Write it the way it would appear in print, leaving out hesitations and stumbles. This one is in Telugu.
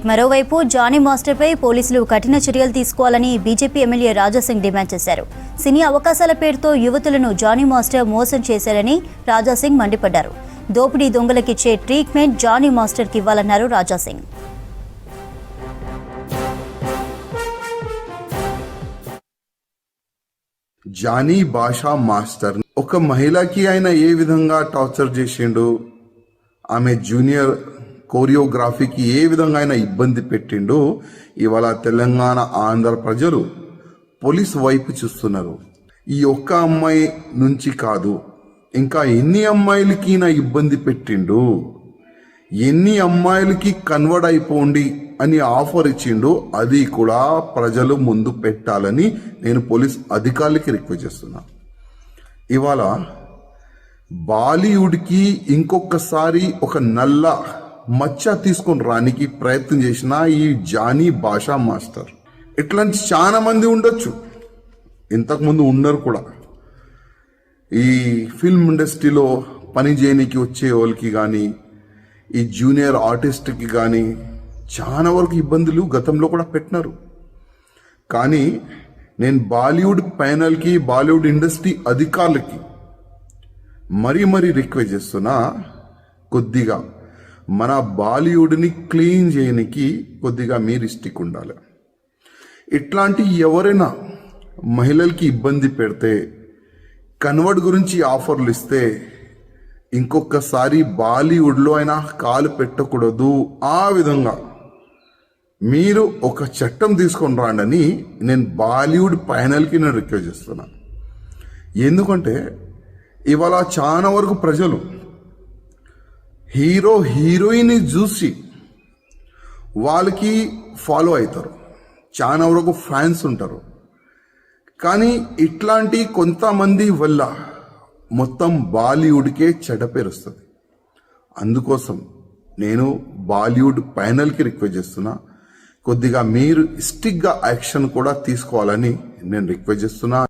మరోవైపు జానీ మాస్టర్పై పోలీసులు కఠిన చర్యలు తీసుకోవాలని బీజేపీ ఎమ్మెల్యే రాజాసింగ్ డిమాండ్ చేశారు. సినీ అవకాశాల పేరుతో యువతులను జానీ మాస్టర్ మోసం చేశారని రాజాసింగ్ మండిపడ్డారు. దోపిడీ దొంగలకిచ్చే ట్రీట్మెంట్ జానీ మాస్టర్కి ఇవ్వాలన్నారు రాజాసింగ్. జానీ భాషా మాస్టర్ ఒక మహిళకి ఆయన ఏ విధంగా టార్చర్ చేసిండు, ఆమె జూనియర్ కోరియోగ్రఫీకి ఏ విధంగా ఆయన ఇబ్బంది పెట్టిండు, ఇవాళ తెలంగాణ ఆంధ్ర ప్రజలు పోలీస్ వైపు చూస్తున్నారు. ఈ ఒక్క అమ్మాయి నుంచి కాదు, ఇంకా ఎన్ని అమ్మాయిలకి ఈయన ఇబ్బంది పెట్టిండు, ఎన్ని అమ్మాయిలకి కన్వర్ట్ అయిపోండి అని ఆఫర్ ఇచ్చిండు, అది కూడా ప్రజలు ముందు పెట్టాలని నేను పోలీస్ అధికారులకి రిక్వెస్ట్ చేస్తున్నా. ఇవాళ బాలీవుడ్కి ఇంకొకసారి ఒక నల్ల మచ్చ తీసుకొని రానికి ప్రయత్నం చేసిన ఈ జానీ భాషా మాస్టర్, ఇట్లాంటి చాలా మంది ఉండొచ్చు, ఇంతకుముందు ఉన్నారు కూడా. ఈ ఫిల్మ్ ఇండస్ట్రీలో పని చేయడానికి వచ్చే వాళ్ళకి కానీ, ఈ జూనియర్ ఆర్టిస్ట్కి కానీ చాలా వరకు ఇబ్బందులు గతంలో కూడా పెట్టినారు. కానీ నేను బాలీవుడ్ ప్యానల్కి, బాలీవుడ్ ఇండస్ట్రీ అధికారులకి మరీ రిక్వెస్ట్ చేస్తున్నా, కొద్దిగా మన బాలీవుడ్ని క్లీన్ చేయడానికి కొద్దిగా మీరు స్టిక్ ఉండాలి. ఇట్లాంటి ఎవరైనా మహిళలకి ఇబ్బంది పెడితే, కన్వర్ట్ గురించి ఆఫర్లు ఇస్తే ఇంకొకసారి బాలీవుడ్లో అయినా కాలు పెట్టకూడదు. ఆ విధంగా మీరు ఒక చట్టం తీసుకొని రాండని నేను బాలీవుడ్ ప్యానల్కి నేను రిక్వెస్ట్ చేస్తున్నా. ఎందుకంటే ఇవాళ చాలా వరకు ప్రజలు హీరో హీరోయిన్ చూసి వాళ్ళకి ఫాలో అవుతారు, చాలా వరకు ఫ్యాన్స్ ఉంటారు. కానీ ఇట్లాంటి కొంతమంది వల్ల మొత్తం బాలీవుడ్కే చెడ్డ పేరు వస్తుంది. అందుకోసం నేను బాలీవుడ్ ప్యానల్కి రిక్వెస్ట్ చేస్తున్నా, కొద్దిగా మీరు స్టిక్గా యాక్షన్ కూడా తీసుకోవాలని నేను రిక్వెస్ట్ చేస్తున్నా.